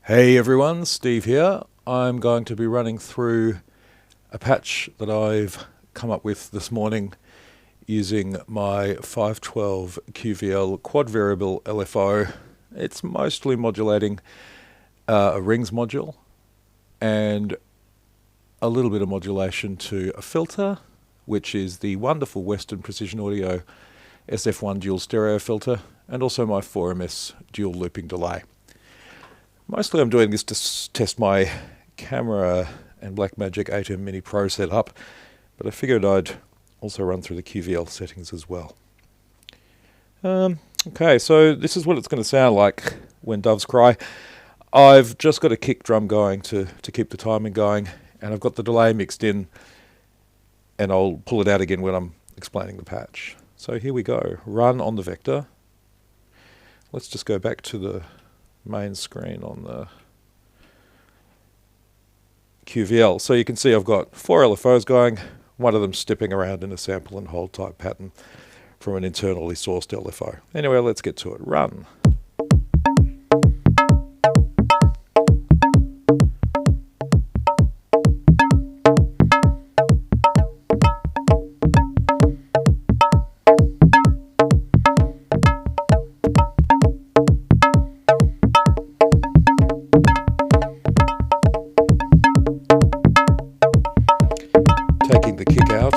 Hey everyone, Steve here. I'm going to be running through a patch that I've come up with this morning using my Five12 QVL quad variable LFO. It's mostly modulating a rings module and a little bit of modulation to a filter, which is the wonderful Weston Precision Audio SF1 dual stereo filter, and also my 4MS dual looping delay. Mostly I'm doing this to test my camera and Blackmagic ATEM Mini Pro setup, but I figured I'd also run through the QVL settings as well. Okay, so this is what it's going to sound like when doves cry. I've just got a kick drum going to keep the timing going, and I've got the delay mixed in, and I'll pull it out again when I'm explaining the patch. So here we go, run on the vector. Let's just go back to the main screen on the QVL. So you can see I've got 4 LFOs going, one of them stepping around in a sample and hold type pattern from an internally sourced LFO. Anyway, let's get to it. Run. Taking the kick out.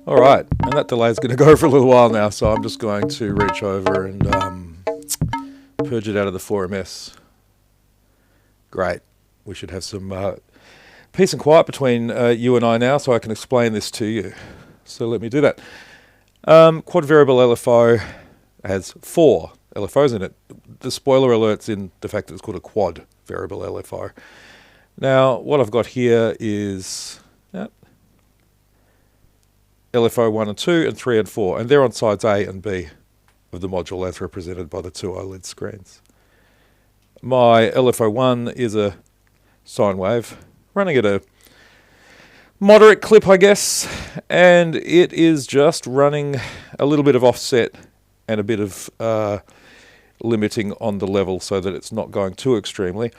Alright, and that delay is going to go for a little while now, so I'm just going to reach over and purge it out of the 4MS. Great. We should have some peace and quiet between you and I now, so I can explain this to you. So let me do that. Quad variable LFO has 4 LFOs in it. The spoiler alert's in the fact that it's called a quad variable LFO. Now, what I've got here is LFO 1 and 2 and 3 and 4, and they're on sides A and B of the module as represented by the 2 OLED screens. My LFO 1 is a sine wave running at a moderate clip, I guess, and it is just running a little bit of offset and a bit of limiting on the level so that it's not going too extremely.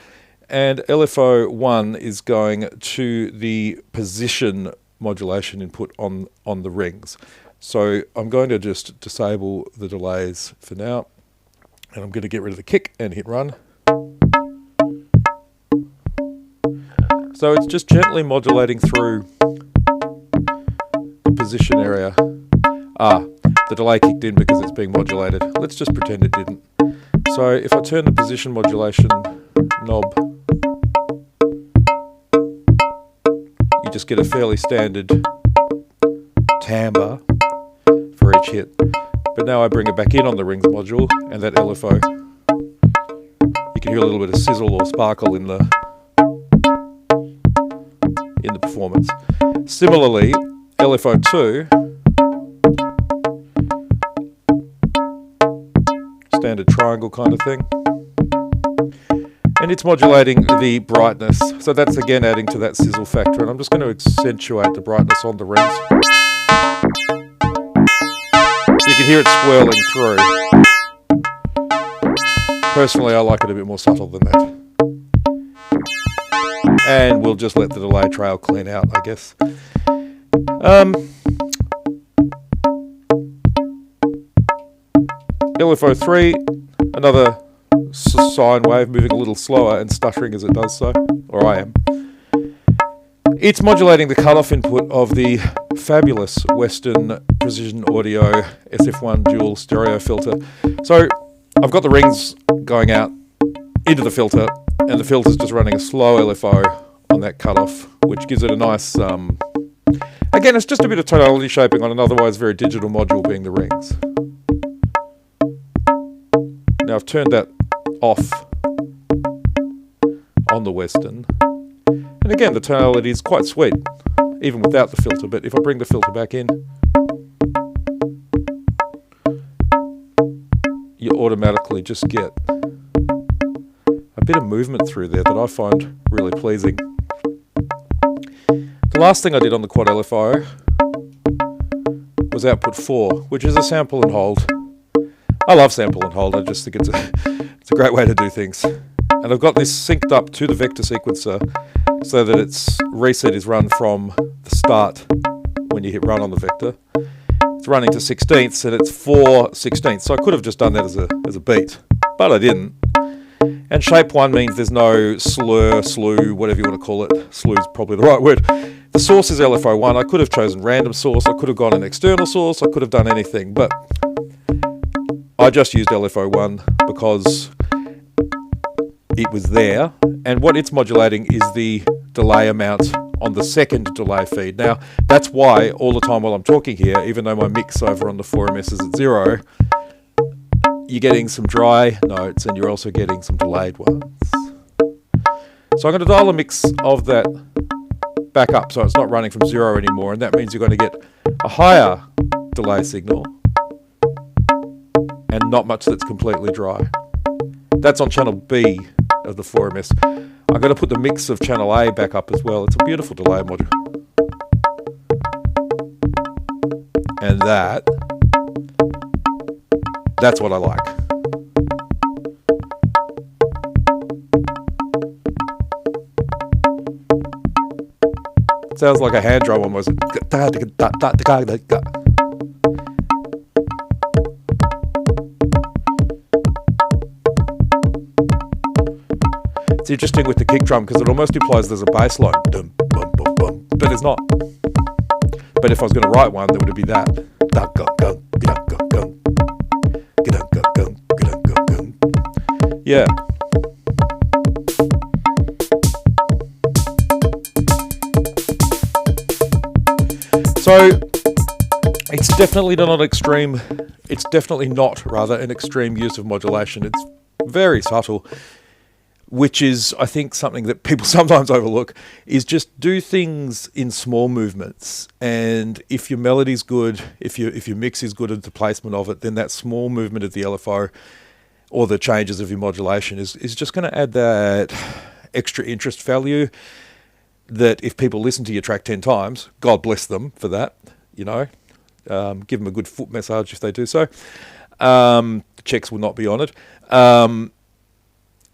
And LFO 1 is going to the position modulation input on the rings. So I'm going to just disable the delays for now, and I'm going to get rid of the kick and hit run. So it's just gently modulating through the position area. The delay kicked in because it's being modulated. Let's just pretend it didn't. So if I turn the position modulation knob, you just get a fairly standard timbre for each hit. But now I bring it back in on the rings module, and that LFO, you can hear a little bit of sizzle or sparkle in the performance. Similarly, LFO 2, standard triangle kind of thing, and it's modulating the brightness. So that's again adding to that sizzle factor, and I'm just going to accentuate the brightness on the rings. You can hear it swirling through. Personally, I like it a bit more subtle than that. And we'll just let the delay trail clean out, I guess. LFO 3, another sine wave moving a little slower and stuttering as it does so, or I am. It's modulating the cutoff input of the fabulous Weston Precision Audio SF1 dual stereo filter. So I've got the rings going out into the filter, and the filter's just running a slow LFO on that cutoff, which gives it a nice, again, it's just a bit of tonality shaping on an otherwise very digital module being the rings. Now I've turned that off on the Weston. And again, the tonality is quite sweet, even without the filter. But if I bring the filter back in, you automatically just get a bit of movement through there that I find really pleasing. The last thing I did on the quad LFO was output 4, which is a sample and hold. I love sample and hold. I just think it's a great way to do things. And I've got this synced up to the vector sequencer so that its reset is run from the start when you hit run on the vector. It's running to 16ths and it's 4 16ths. So I could have just done that as a beat, but I didn't. And shape 1 means there's no slur, slew, whatever you want to call it. Slew is probably the right word. The source is LFO 1. I could have chosen random source. I could have gone an external source. I could have done anything, but I just used LFO 1 because it was there. And what it's modulating is the delay amount on the second delay feed. Now, that's why all the time while I'm talking here, even though my mix over on the 4MS is at 0, you're getting some dry notes and you're also getting some delayed ones. So I'm going to dial a mix of that back up so it's not running from 0 anymore, and that means you're going to get a higher delay signal and not much that's completely dry. That's on channel B of the 4MS. I'm going to put the mix of channel A back up as well. It's a beautiful delay module. And that's what I like. It sounds like a hand drum almost. It's interesting with the kick drum because it almost implies there's a bass line, dum, bum, bum, bum, but it's not. But if I was going to write one, there would be that. Yeah. So it's definitely not an extreme. It's definitely not, rather, an extreme use of modulation. It's very subtle, which is, I think, something that people sometimes overlook, is just do things in small movements. And if your melody's good, if your mix is good at the placement of it, then that small movement of the LFO or the changes of your modulation is just going to add that extra interest value that if people listen to your track 10 times, God bless them for that, you know. Give them a good foot massage if they do so. Checks will not be honoured. Then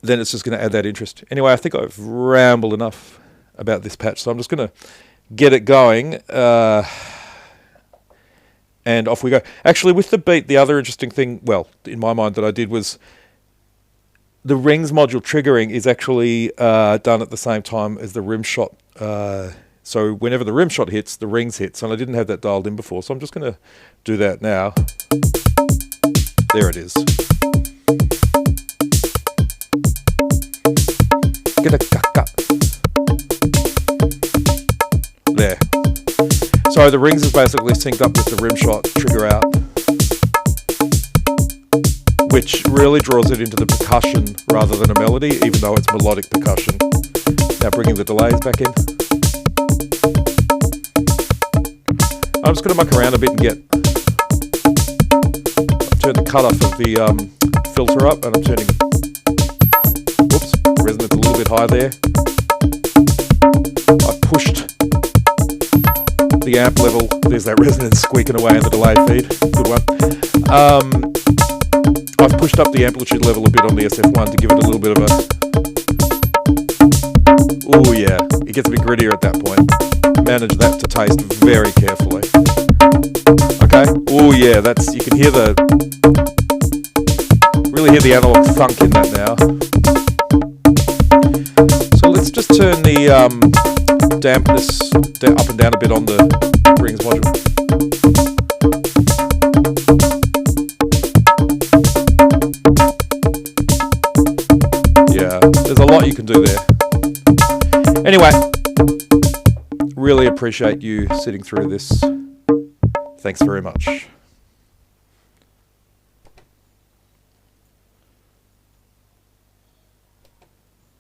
it's just going to add that interest. Anyway, I think I've rambled enough about this patch, so I'm just going to get it going, and off we go. Actually, with the beat, the other interesting thing, well, in my mind, that I did was the rings module triggering is actually done at the same time as the rim shot. So whenever the rim shot hits, the rings hits, and I didn't have that dialed in before, so I'm just going to do that now. There it is. There. So the rings is basically synced up with the rim shot trigger out, which really draws it into the percussion rather than a melody, even though it's melodic percussion. Now bringing the delays back in. I'm just going to muck around a bit and turn the cutoff of the filter up, and I'm turning, whoops, resonance a little bit high there. I pushed the amp level, there's that resonance squeaking away in the delay feed, good one. I've pushed up the amplitude level a bit on the SF1 to give it a little bit of a, oh yeah, it gets a bit grittier at that point. Manage that to taste very carefully. Okay, oh yeah, that's, you can hear really hear the analog thunk in that now. So let's just turn the dampness up and down a bit on the rings module. Yeah, there's a lot you can do there. Anyway, really appreciate you sitting through this. Thanks very much.